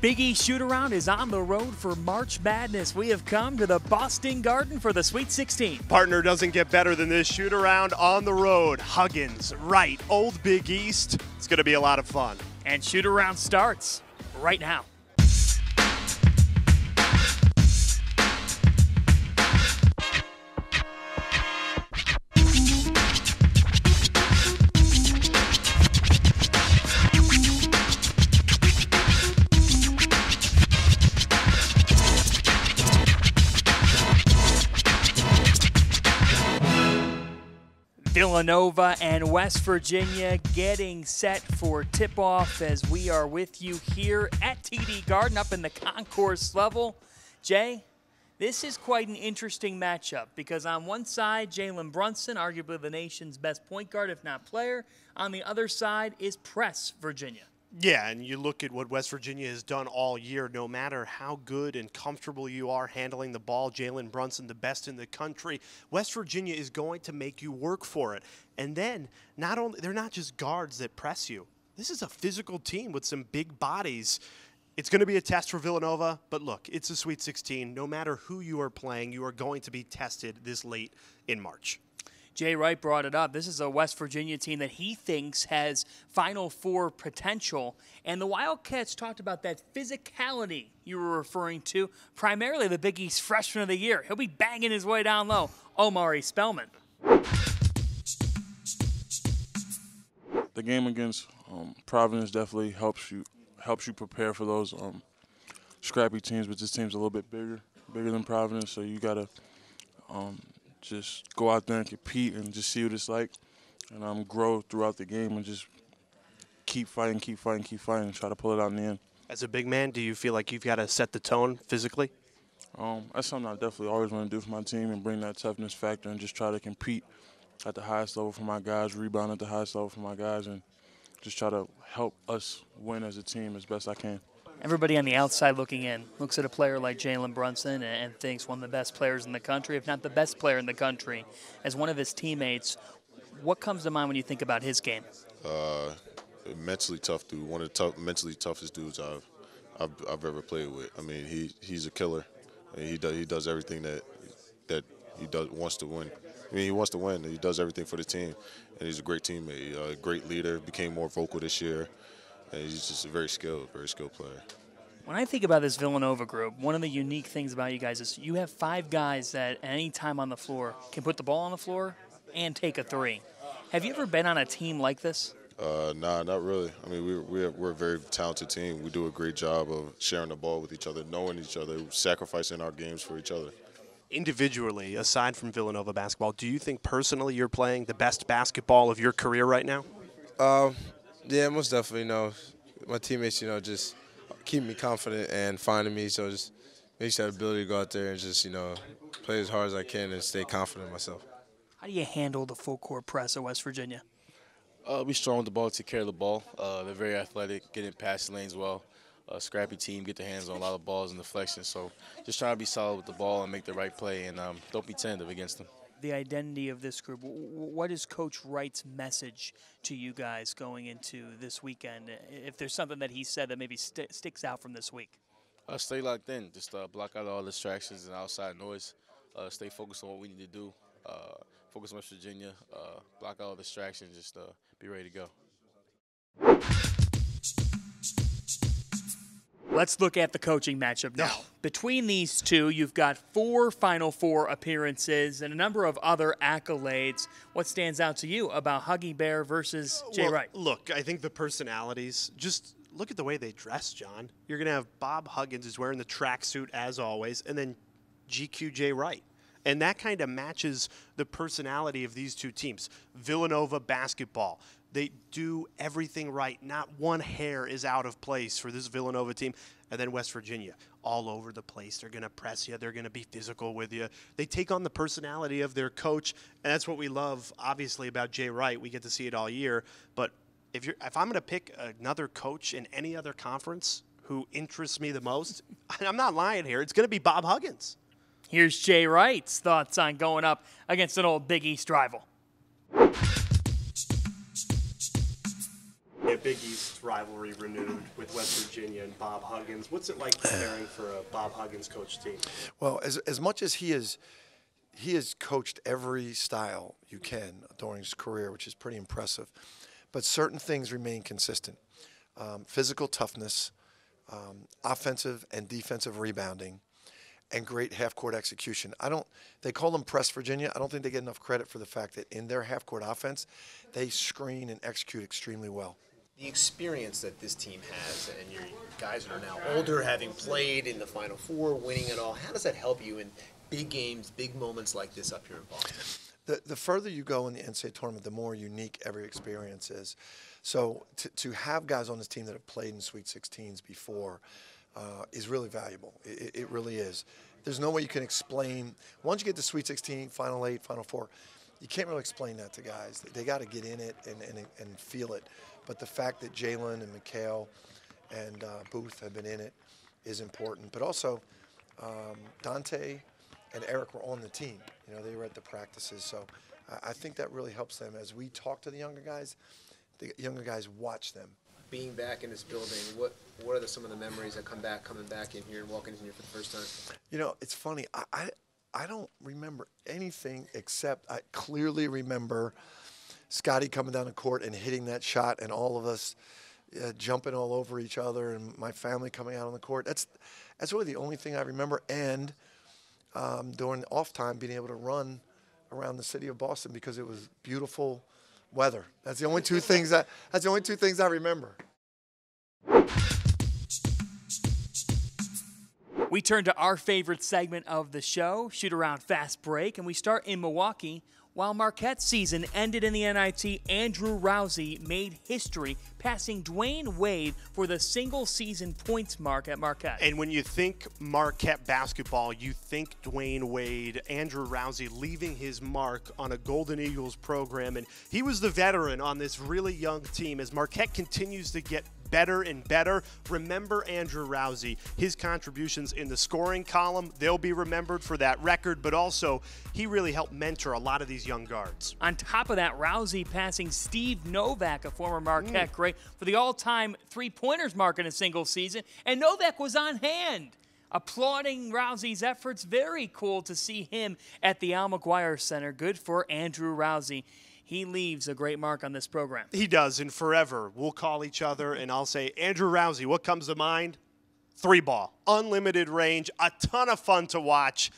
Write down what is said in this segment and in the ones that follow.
Big East Shootaround is on the road for March Madness. We have come to the Boston Garden for the Sweet 16. Partner doesn't get better than this shoot-around on the road. Huggins, Wright, Old Big East. It's going to be a lot of fun. And Shootaround starts right now. Villanova and West Virginia getting set for tip-off as we are with you here at TD Garden up in the concourse level. Jay, this is quite an interesting matchup because on one side, Jalen Brunson, arguably the nation's best point guard, if not player. On the other side is Press Virginia. Yeah, and you look at what West Virginia has done all year, no matter how good and comfortable you are handling the ball, Jalen Brunson, the best in the country, West Virginia is going to make you work for it. And then, they're not just guards that press you. This is a physical team with some big bodies. It's going to be a test for Villanova, but look, it's a Sweet 16. No matter who you are playing, you are going to be tested this late in March. Jay Wright brought it up. This is a West Virginia team that he thinks has Final Four potential. And the Wildcats talked about that physicality you were referring to, primarily the Big East Freshman of the Year. He'll be banging his way down low, Omari Spellman. The game against Providence definitely helps you prepare for those scrappy teams, but this team's a little bit bigger than Providence, so you got to just go out there and compete and just see what it's like and grow throughout the game and just keep fighting, and try to pull it out in the end. As a big man, do you feel like you've got to set the tone physically? That's something I definitely always want to do for my team and bring that toughness factor and just try to compete at the highest level for my guys, rebound at the highest level for my guys, and just try to help us win as a team as best I can. Everybody on the outside looking in looks at a player like Jalen Brunson and thinks one of the best players in the country, if not the best player in the country. As one of his teammates, what comes to mind when you think about his game? Mentally tough dude, one of the mentally toughest dudes I've ever played with. I mean, he's a killer. I mean, he does everything that he wants to win. I mean, he wants to win. He does everything for the team, and he's a great teammate, a great leader. Became more vocal this year. And he's just a very skilled player. When I think about this Villanova group, one of the unique things about you guys is you have 5 guys that at any time on the floor can put the ball on the floor and take a 3. Have you ever been on a team like this? Nah, not really. I mean, we're a very talented team. We do a great job of sharing the ball with each other, knowing each other, sacrificing our games for each other. Individually, aside from Villanova basketball, do you think personally you're playing the best basketball of your career right now? Yeah, most definitely. My teammates, just keep me confident and finding me. So just makes that ability to go out there and just, play as hard as I can and stay confident in myself. How do you handle the full court press at West Virginia? We strong with the ball, take care of the ball. They're very athletic, getting past the lanes well. Scrappy team, get their hands on a lot of balls and deflections. So just trying to be solid with the ball and make the right play, and don't be tentative against them. The identity of this group, what is Coach Wright's message to you guys going into this weekend? If there's something that he said that maybe sticks out from this week. Stay locked in. Just block out all distractions and outside noise. Stay focused on what we need to do. Focus on West Virginia. Block out all distractions. Just be ready to go. Let's look at the coaching matchup now. Between these two, you've got 4 Final Four appearances and a number of other accolades. What stands out to you about Huggy Bear versus Jay Wright? Look, I think the personalities, just look at the way they dress, John. You're going to have Bob Huggins is wearing the tracksuit as always, and then GQ Jay Wright. And that kind of matches the personality of these two teams. Villanova basketball. They do everything right. Not one hair is out of place for this Villanova team. And then West Virginia, all over the place. They're going to press you. They're going to be physical with you. They take on the personality of their coach, and that's what we love, obviously, about Jay Wright. We get to see it all year. But if I'm going to pick another coach in any other conference who interests me the most, I'm not lying here, it's going to be Bob Huggins. Here's Jay Wright's thoughts on going up against an old Big East rival. Big East rivalry renewed with West Virginia and Bob Huggins. What's it like preparing for a Bob Huggins coach team? Well, as much as he has coached every style you can during his career, which is pretty impressive. But certain things remain consistent. Physical toughness, offensive and defensive rebounding, and great half-court execution. They call them Press Virginia. I don't think they get enough credit for the fact that in their half-court offense, they screen and execute extremely well. The experience that this team has, and your guys are now older, having played in the Final Four, winning it all, how does that help you in big games, big moments like this up here in Boston? The further you go in the NCAA tournament, the more unique every experience is. So to have guys on this team that have played in Sweet 16s before is really valuable. It really is. There's no way you can explain. Once you get to Sweet 16, Final 8, Final 4, you can't really explain that to guys. They got to get in it and feel it. But the fact that Jalen and Mikhail and Booth have been in it is important. But also, Dante and Eric were on the team. You know, they were at the practices. So I think that really helps them. As we talk to the younger guys watch them. Being back in this building, what are some of the memories that coming back in here and walking in here for the first time? You know, it's funny. I don't remember anything except I clearly remember Scotty coming down the court and hitting that shot, and all of us jumping all over each other, and my family coming out on the court. That's really the only thing I remember. And during off time, being able to run around the city of Boston because it was beautiful weather. That's the only two things I remember. We turn to our favorite segment of the show, Shoot-Around Fast Break, and we start in Milwaukee. While Marquette's season ended in the NIT, Andrew Rousey made history, passing Dwayne Wade for the single-season points mark at Marquette. And when you think Marquette basketball, you think Dwayne Wade, Andrew Rousey leaving his mark on a Golden Eagles program. And he was the veteran on this really young team as Marquette continues to get better and better. Remember Andrew Rousey, his contributions in the scoring column, they'll be remembered for that record, but also he really helped mentor a lot of these young guards. On top of that, Rousey passing Steve Novak, a former Marquette great, for the all-time three-pointers mark in a single season, and Novak was on hand, applauding Rousey's efforts. Very cool to see him at the Al McGuire Center. Good for Andrew Rousey. He leaves a great mark on this program. He does, and forever we'll call each other and I'll say, Andrew Rousey, what comes to mind? 3-ball, unlimited range, a ton of fun to watch.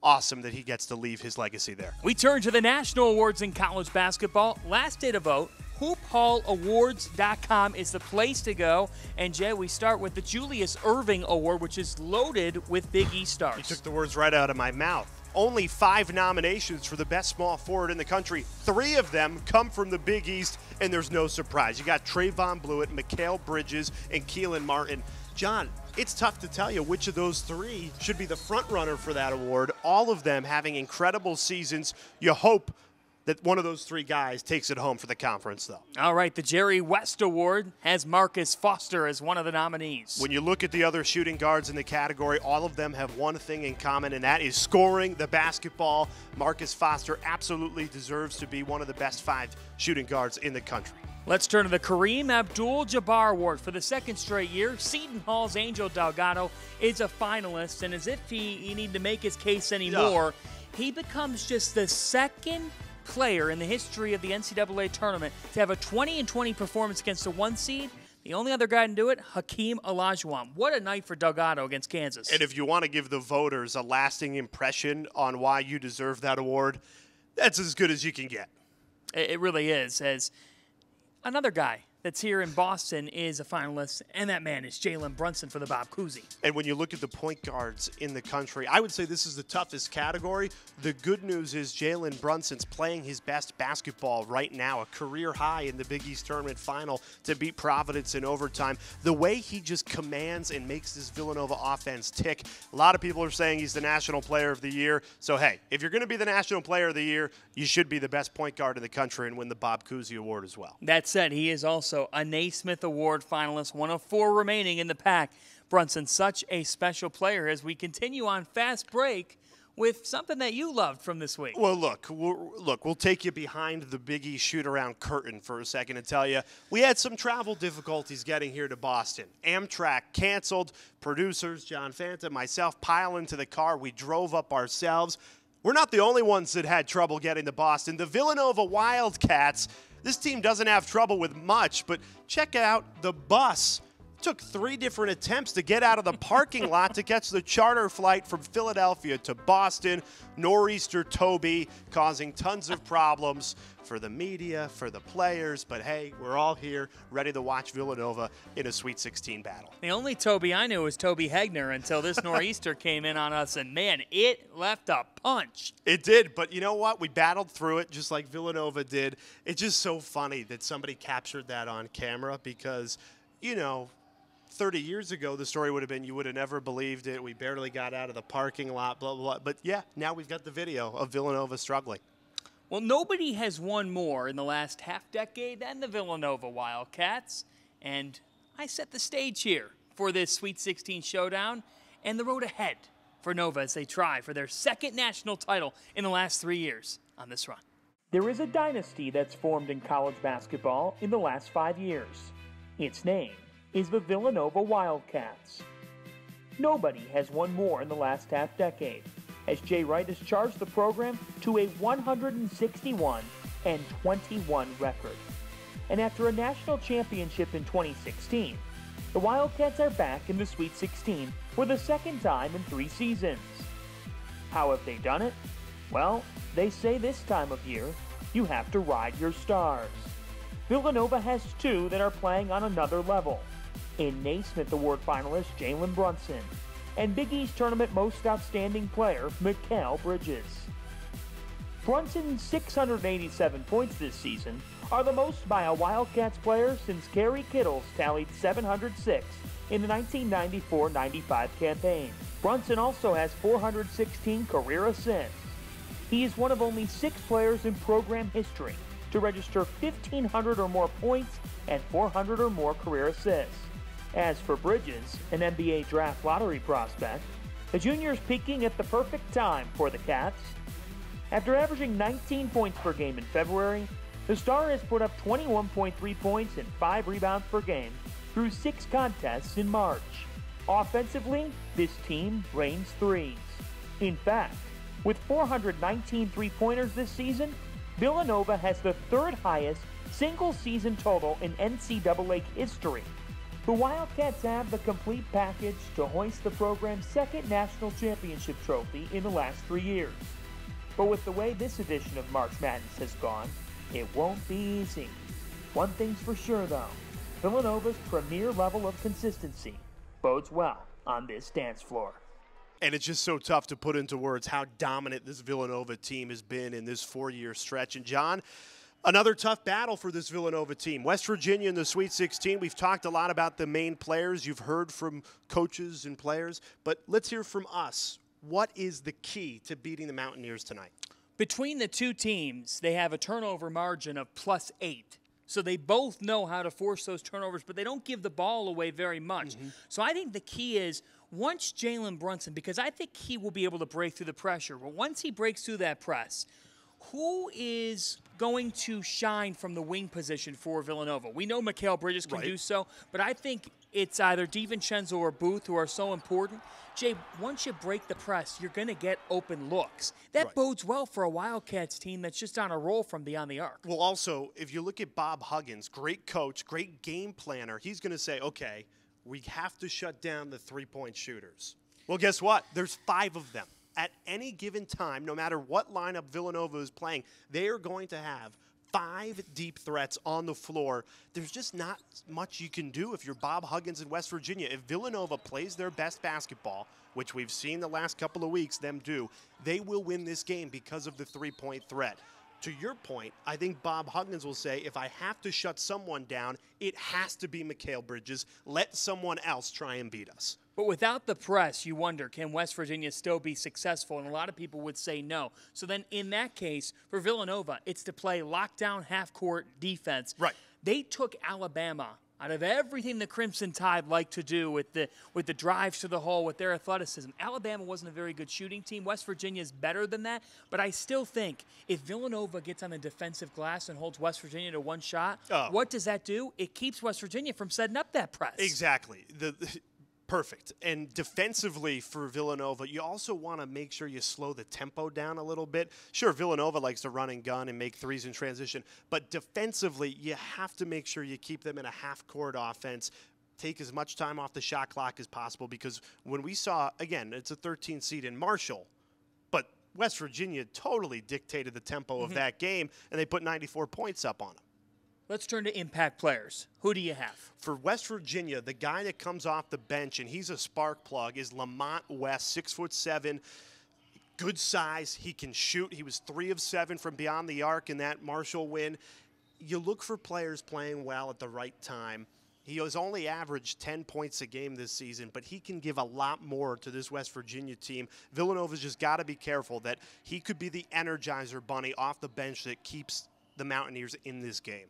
Awesome that he gets to leave his legacy there. We turn to the national awards in college basketball. Last day to vote, HoopHallAwards.com is the place to go. And, Jay, we start with the Julius Erving Award, which is loaded with Big East stars. You took the words right out of my mouth. Only 5 nominations for the best small forward in the country. 3 of them come from the Big East, and there's no surprise. You got Trayvon Blewett, Mikal Bridges, and Keelan Martin. John, it's tough to tell you which of those 3 should be the front runner for that award. All of them having incredible seasons. You hope that one of those 3 guys takes it home for the conference, though. All right, the Jerry West Award has Marcus Foster as one of the nominees. When you look at the other shooting guards in the category, all of them have one thing in common, and that is scoring the basketball. Marcus Foster absolutely deserves to be one of the best 5 shooting guards in the country. Let's turn to the Kareem Abdul-Jabbar Award. For the second straight year, Seton Hall's Angel Delgado is a finalist, and as if he needed to make his case anymore, he becomes just the second player in the history of the NCAA tournament to have a 20-20 performance against a 1 seed. The only other guy to do it, Hakeem Olajuwon. What a night for Delgado against Kansas. And if you want to give the voters a lasting impression on why you deserve that award, that's as good as you can get. It really is. As another guy that's here in Boston is a finalist, and that man is Jalen Brunson for the Bob Cousy. And when you look at the point guards in the country, I would say this is the toughest category. The good news is Jalen Brunson's playing his best basketball right now, a career high in the Big East Tournament final to beat Providence in overtime. The way he just commands and makes this Villanova offense tick, a lot of people are saying he's the National Player of the Year. So, hey, if you're going to be the National Player of the Year, you should be the best point guard in the country and win the Bob Cousy Award as well. That said, he is also a Naismith Award finalist, one of 4 remaining in the pack. Brunson, such a special player. As we continue on Fast Break, with something that you loved from this week. Well, look, we'll take you behind the Big East shoot-around curtain for a second and tell you we had some travel difficulties getting here to Boston. Amtrak canceled. Producers, John Fanta, myself, pile into the car. We drove up ourselves. We're not the only ones that had trouble getting to Boston. The Villanova Wildcats, this team doesn't have trouble with much, but check out the bus. Took 3 different attempts to get out of the parking lot to catch the charter flight from Philadelphia to Boston. Nor'easter Toby causing tons of problems for the media, for the players. But, hey, we're all here ready to watch Villanova in a Sweet 16 battle. The only Toby I knew was Toby Hegner until this nor'easter came in on us, and, man, it left a punch. It did, but you know what? We battled through it just like Villanova did. It's just so funny that somebody captured that on camera because, you know, 30 years ago, the story would have been you would have never believed it. We barely got out of the parking lot, blah, blah, blah. But, yeah, now we've got the video of Villanova struggling. Well, nobody has won more in the last half-decade than the Villanova Wildcats. And I set the stage here for this Sweet 16 showdown and the road ahead for Nova as they try for their second national title in the last 3 years on this run. There is a dynasty that's formed in college basketball in the last 5 years. Its name is the Villanova Wildcats. Nobody has won more in the last half-decade, as Jay Wright has charged the program to a 161-21 record. And after a national championship in 2016, the Wildcats are back in the Sweet 16 for the second time in 3 seasons. How have they done it? Well, they say this time of year, you have to ride your stars. Villanova has 2 that are playing on another level. In Naismith Award finalist Jalen Brunson, and Big East Tournament Most Outstanding Player Mikal Bridges. Brunson's 687 points this season are the most by a Wildcats player since Kerry Kittles tallied 706 in the 1994-95 campaign. Brunson also has 416 career assists. He is one of only 6 players in program history to register 1,500 or more points and 400 or more career assists. As for Bridges, an NBA draft lottery prospect, the junior is peaking at the perfect time for the Cats. After averaging 19 points per game in February, the star has put up 21.3 points and 5 rebounds per game through 6 contests in March. Offensively, this team rains threes. In fact, with 419 three-pointers this season, Villanova has the 3rd highest single-season total in NCAA history. The Wildcats have the complete package to hoist the program's 2nd national championship trophy in the last 3 years. But with the way this edition of March Madness has gone, it won't be easy. One thing's for sure, though. Villanova's premier level of consistency bodes well on this dance floor. And it's just so tough to put into words how dominant this Villanova team has been in this 4-year stretch. And, John, another tough battle for this Villanova team. West Virginia in the Sweet 16. We've talked a lot about the main players. You've heard from coaches and players. But let's hear from us. What is the key to beating the Mountaineers tonight? Between the 2 teams, they have a turnover margin of +8. So they both know how to force those turnovers, but they don't give the ball away very much. So I think the key is once Jalen Brunson, because I think he will be able to break through the pressure, but once he breaks through that press, who is going to shine from the wing position for Villanova? We know Mikal Bridges can do so, but I think it's either DiVincenzo or Booth who are so important. Jay, once you break the press, you're going to get open looks. That bodes well for a Wildcats team that's just on a roll from beyond the arc. Well, also, if you look at Bob Huggins, great coach, great game planner, he's going to say, okay, we have to shut down the three-point shooters. Well, guess what? There's 5 of them. At any given time, no matter what lineup Villanova is playing, they are going to have 5 deep threats on the floor. There's just not much you can do if you're Bob Huggins in West Virginia. If Villanova plays their best basketball, which we've seen the last couple of weeks them do, they will win this game because of the three-point threat. To your point, I think Bob Huggins will say, if I have to shut someone down, it has to be Mikal Bridges. Let someone else try and beat us. But without the press, you wonder, can West Virginia still be successful? And a lot of people would say no. So then in that case, for Villanova, it's to play lockdown half-court defense. Right. They took Alabama out of everything the Crimson Tide like to do with the drives to the hole, with their athleticism. Alabama wasn't a very good shooting team. West Virginia is better than that, but I still think if Villanova gets on the defensive glass and holds West Virginia to one shot, what does that do? It keeps West Virginia from setting up that press. Exactly. Perfect. And defensively for Villanova, you also want to make sure you slow the tempo down a little bit. Sure, Villanova likes to run and gun and make threes in transition, but defensively, you have to make sure you keep them in a half-court offense. Take as much time off the shot clock as possible, because when we saw, again, it's a 13 seed in Marshall, but West Virginia totally dictated the tempo of that game, and they put 94 points up on them. Let's turn to impact players. Who do you have? For West Virginia, the guy that comes off the bench, and he's a spark plug, is Lamont West, 6'7", good size. He can shoot. He was 3 of 7 from beyond the arc in that Marshall win. You look for players playing well at the right time. He has only averaged 10 points a game this season, but he can give a lot more to this West Virginia team. Villanova's just got to be careful that he could be the energizer bunny off the bench that keeps the Mountaineers in this game.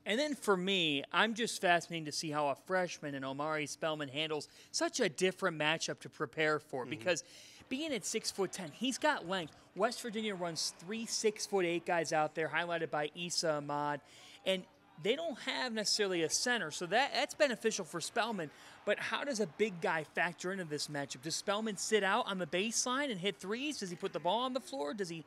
And then for me, I'm just fascinated to see how a freshman in Omari Spellman handles such a different matchup to prepare for, because being at 6'10", he's got length. West Virginia runs 3 6'8" guys out there, highlighted by Issa Ahmad, and they don't have necessarily a center, so that's beneficial for Spellman. But how does a big guy factor into this matchup? Does Spellman sit out on the baseline and hit threes? Does he put the ball on the floor? Does he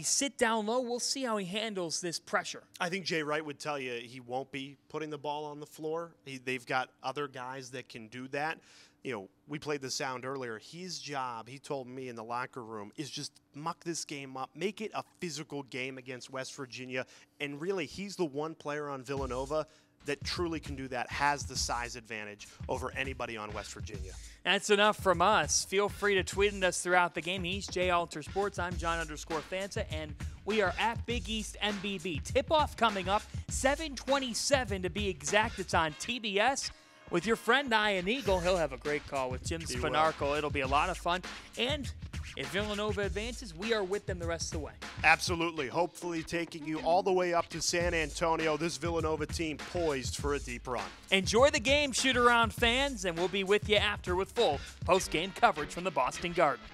sit down low? We'll see how he handles this pressure. I think Jay Wright would tell you he won't be putting the ball on the floor. They've got other guys that can do that. You know, we played the sound earlier. His job, he told me in the locker room, is just muck this game up, make it a physical game against West Virginia. And really, he's the one player on Villanova that truly can do that, has the size advantage over anybody on West Virginia. That's enough from us. Feel free to tweet at us throughout the game. He's Jay Alter Sports. I'm John_Fanta, and we are at Big East MBB. Tip-off coming up, 7:27 to be exact. It's on TBS with your friend Ian Eagle. He'll have a great call with Jim Spanarkel. It'll be a lot of fun. And if Villanova advances, we are with them the rest of the way. Absolutely. Hopefully taking you all the way up to San Antonio. This Villanova team poised for a deep run. Enjoy the game, Shootaround fans, and we'll be with you after with full post-game coverage from the Boston Garden.